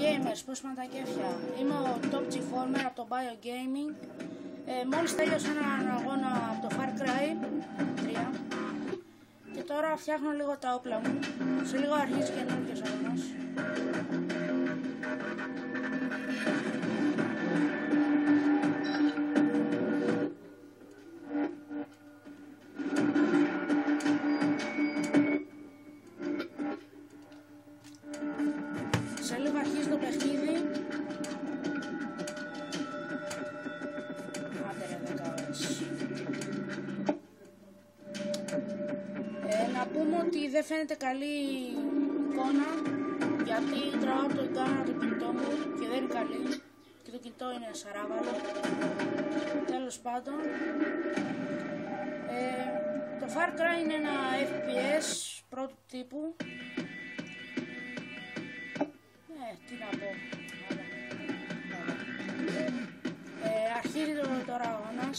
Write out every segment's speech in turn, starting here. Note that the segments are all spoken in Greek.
gamers, πώς πάνε τα κέφια. Είμαι ο Top G4 από το Bio Gaming. Μόλις τέλειωσα έναν αγώνα από το Far Cry 3 και τώρα φτιάχνω λίγο τα όπλα μου. Σε λίγο αρχίζει καινούργιος αγώνας. Σε λίγο αρχίζει το παιχνίδι. Άντε ρε 10 ώρες. Να πούμε ότι δεν φαίνεται καλή εικόνα γιατί τραβάω από το εικόνα το κινητό μου και δεν είναι καλή και το κινητό είναι σαράβαλο. Τέλος πάντων, το Far Cry είναι ένα FPS πρώτου τύπου. Τι να πω. Αρχίζει τώρα αγώνας.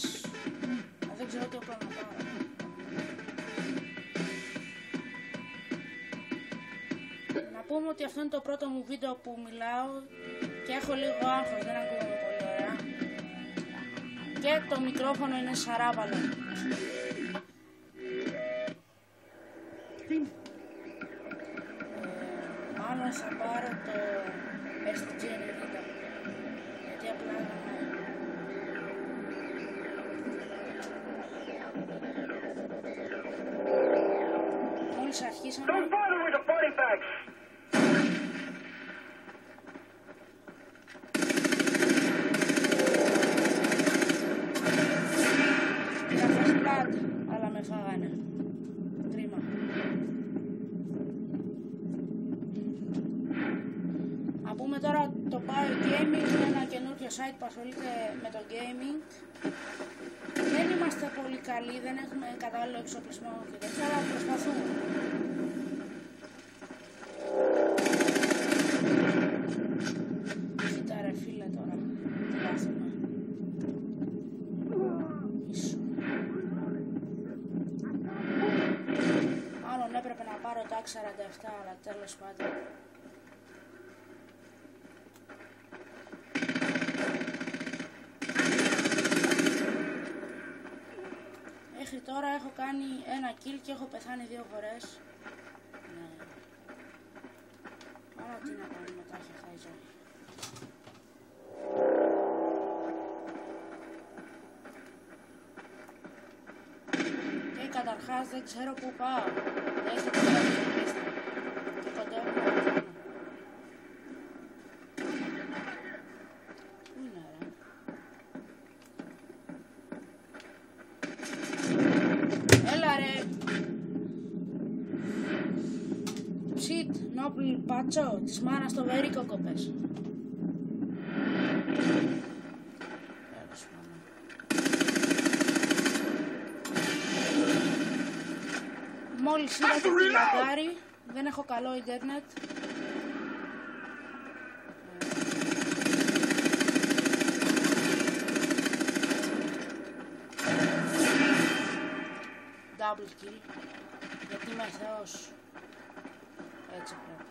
Δεν ξέρω τι όπλο να πάρω. Να πούμε ότι αυτό είναι το πρώτο μου βίντεο που μιλάω και έχω λίγο άγχος, δεν ακούγομαι πολύ ωραία. Και το μικρόφωνο είναι σαράβαλο. Μάλλον θα πάρω το STG 90 γιατί απλά μόλις αρχίσαμε. Είχα φας αλλά με φάγανε. Κρίμα. Να πούμε τώρα το Bio Gaming είναι ένα καινούριο site που ασχολείται με το gaming. Δεν είμαστε πολύ καλοί, δεν έχουμε κατάλληλο εξοπλισμό και τέτοια, αλλά προσπαθούμε. Κοίτα ρε φίλε τώρα, τι πάθουμε. Μάλλον έπρεπε να πάρω τα 47, αλλά τέλος πάντων. Μέχρι τώρα έχω κάνει ένα kill και έχω πεθάνει 2 φορές. Ναι. Άρα τι να κάνουμε μετά, έχει χάει η ζωή. Και καταρχάς δεν ξέρω πού πάω. Δεν είστε κοντά στο πίστα. Και κοντεύω να πεθάνω. Πού είναι ρε. Έλα ρε. Shit, νόπλ πατσό, της μάνας το βερίκο κοπές. Μόλις είδα το κιλατάρι, δεν έχω καλό ίντερνετ. Double kill, γιατί είμαι θεός. Έτσι πρέπει.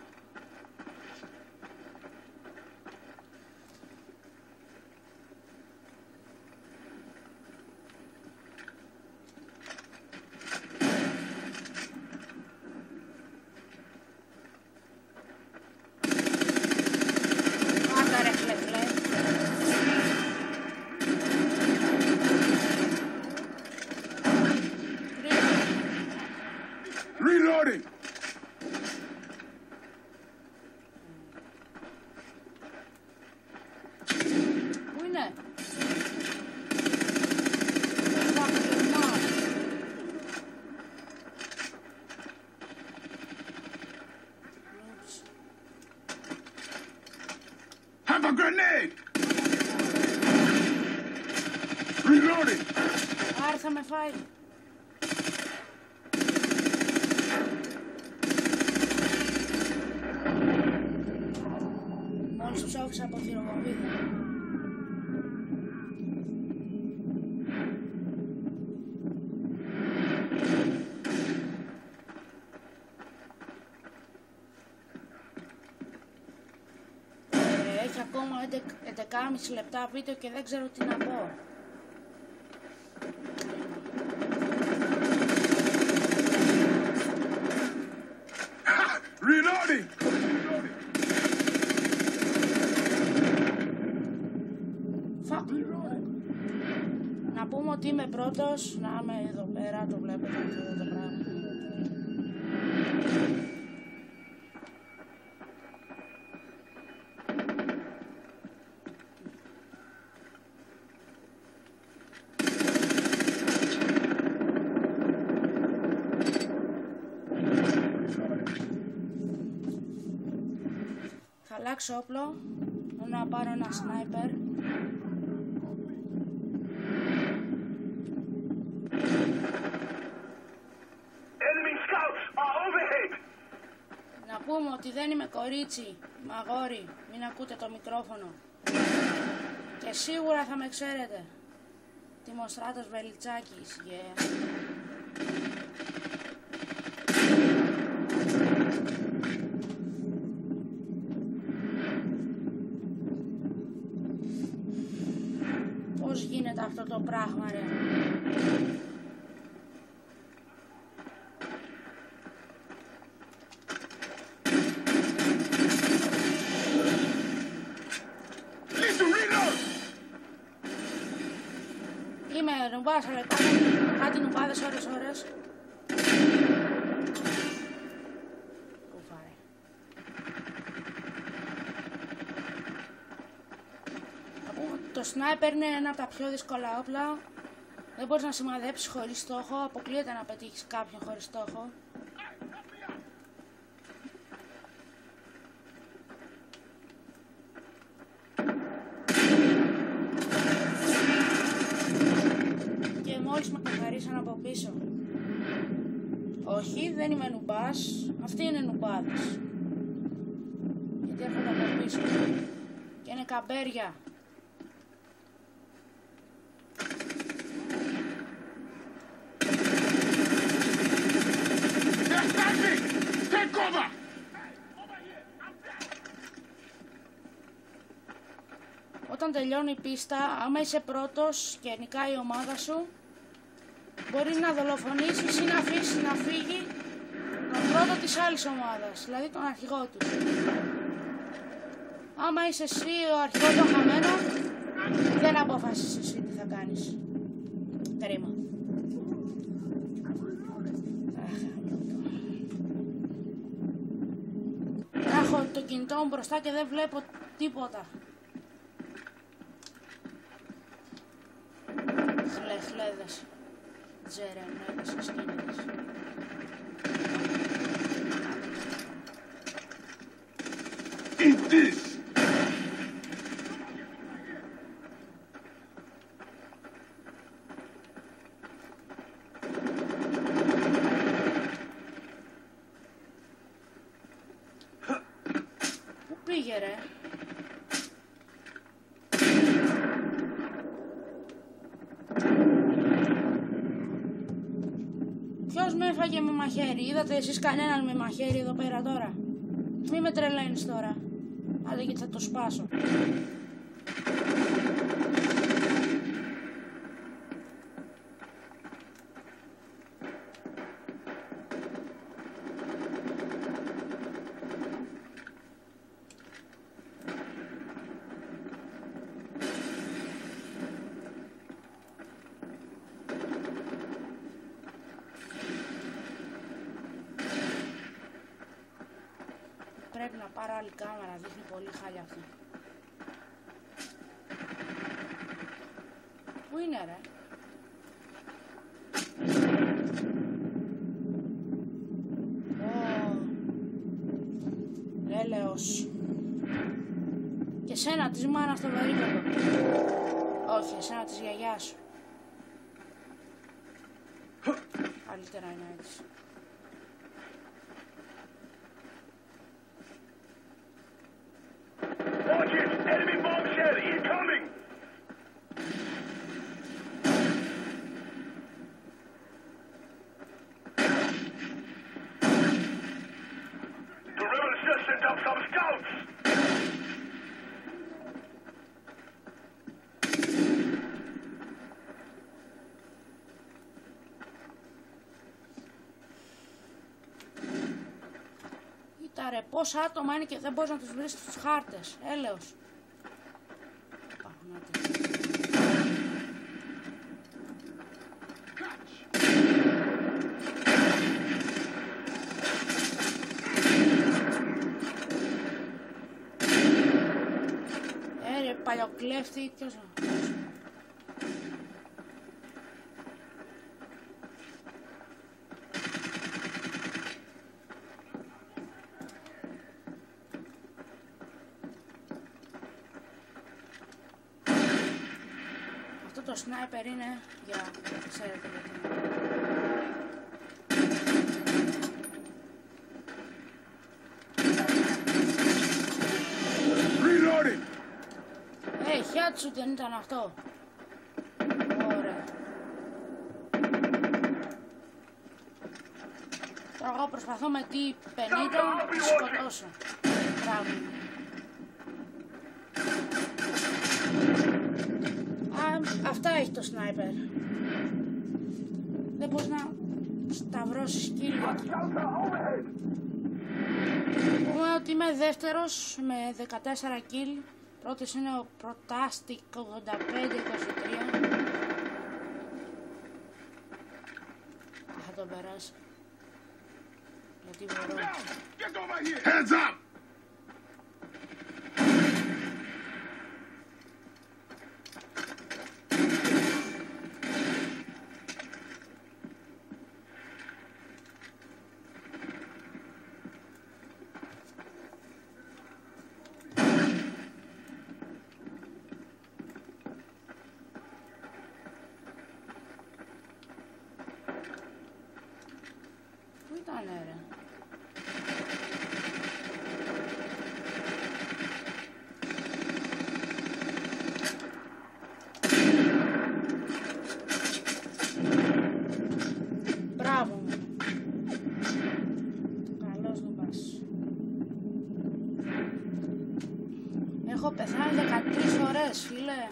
Άντα ρε χλεκλέ. Reloading! Πού είναι? Have a grenade! Reloading! Άρα θα με φάει. Μόλις τους άφησα από χειροβομβίδι. έχει ακόμα 11,5 λεπτά βίντεο και δεν ξέρω τι να πω. Reloading! Να πούμε ότι είμαι πρώτος, να είμαι εδώ πέρα, το βλέπετε αυτό το πράγμα. Θα αλλάξω όπλο, να πάρω ένα σνάιπερ. Να πούμε ότι δεν είμαι κορίτσι, είμαι αγόρι, μην ακούτε το μικρόφωνο. Και σίγουρα θα με ξέρετε. Τιμοστράτος Βελιτσάκης, yeah. Πώς γίνεται αυτό το πράγμα, ρε? Είμαι νουμπάς, αλλά υπάρχουν κάτι νουμπάδες ώρες. Κουφάρε. Το σνάιπερ είναι ένα από τα πιο δύσκολα όπλα. Δεν μπορείς να σημαδέψεις χωρίς στόχο. Αποκλείεται να πετύχεις κάποιον χωρίς στόχο. Και μόλις με καθαρίσαν από πίσω. Όχι, δεν είμαι νουμπάς. Αυτοί είναι νουμπάδες. Γιατί έρχονται από πίσω. Και είναι καμπέρια. Όταν τελειώνει η πίστα, άμα είσαι πρώτος και νικάει η ομάδα σου, μπορείς να δολοφονήσεις ή να αφήσεις να φύγει τον πρώτο της άλλης ομάδας, δηλαδή τον αρχηγό του. Άμα είσαι εσύ ο αρχηγός των χαμένων, δεν αποφασίσεις εσύ τι θα κάνεις. Κρίμα. Έχω το κινητό μου μπροστά και δεν βλέπω τίποτα. Χλέδες, τζερενέδες, σκηνίδες. Eat this! Πού πήγε, ρε? Ποιος με έφαγε με μαχαίρι? Είδατε εσείς κανέναν με μαχαίρι εδώ πέρα τώρα? Μη με τρελαίνεις τώρα. Άντε γιατί θα το σπάσω. Πρέπει να πάρω άλλη κάμερα, δείχνει πολύ χάλια αυτή. Πού είναι, ρε? Έλεος. Και σένα της μάνας στο βαρύκοπο. Όχι, εσένα της γιαγιάς σου. Καλύτερα είναι έτσι. Watch it! Enemy bombshell incoming! The rebels just sent up some scouts! Άρε, πόσα άτομα είναι και δεν μπορείς να τους βρεις στους χάρτες. Έλεος. Ρε παλιοκλέφτη, ποιος... Αυτό το σνάιπερ είναι για... ξέρετε γιατί. Headshot δεν ήταν αυτό. Ωραία. Τώρα εγώ προσπαθώ με T50 να τη σκοτώσω. Μπράβο. Αυτά έχει το σνάιπερ. Δεν μπορείς να σταυρώσεις κύλια. Πούμε ότι είμαι δεύτερος με 14 kill. Πρώτος είναι ο Προτάστικ 85-23. Θα τον περάσω. Γιατί μπορώ. Hands up! Πού ήταν ρε? Μπράβο μου. Καλώς μου πας. Έχω πεθάνει 13 φορές φίλε.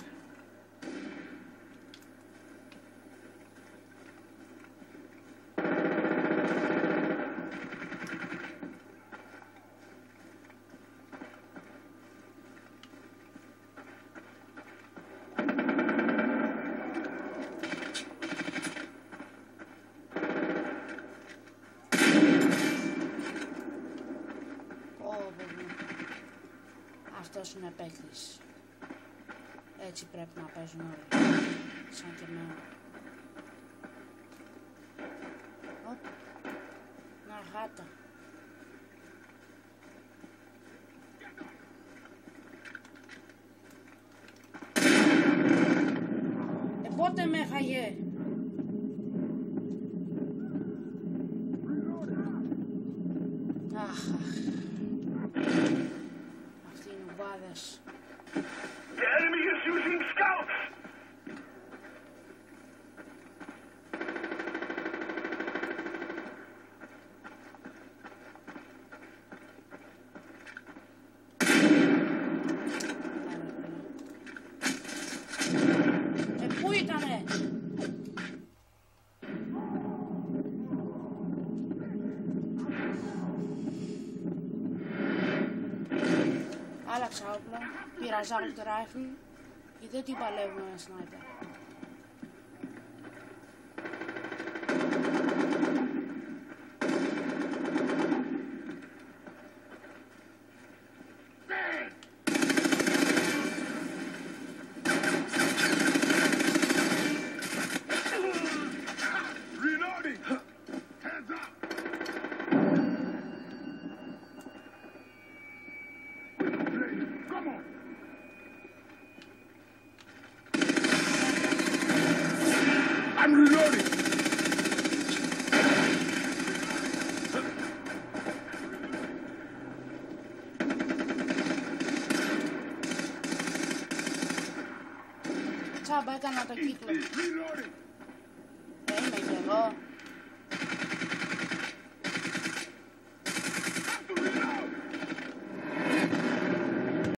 Αυτός είναι παίκτης. Έτσι πρέπει να παίζουν όλοι. Σαν και εμένα. Οπ. Να γάτα. Πότε με έφαγε? Αχ. The enemy is using scouts! Πού ήτανε? Άλλαξα όπλο, πήρα assault rifle, γιατί δεν την παλεύουμε με sniper. I'm reloading! Τσάμπα έκανα το κύκλο. Reloading! Είμαι κι εγώ.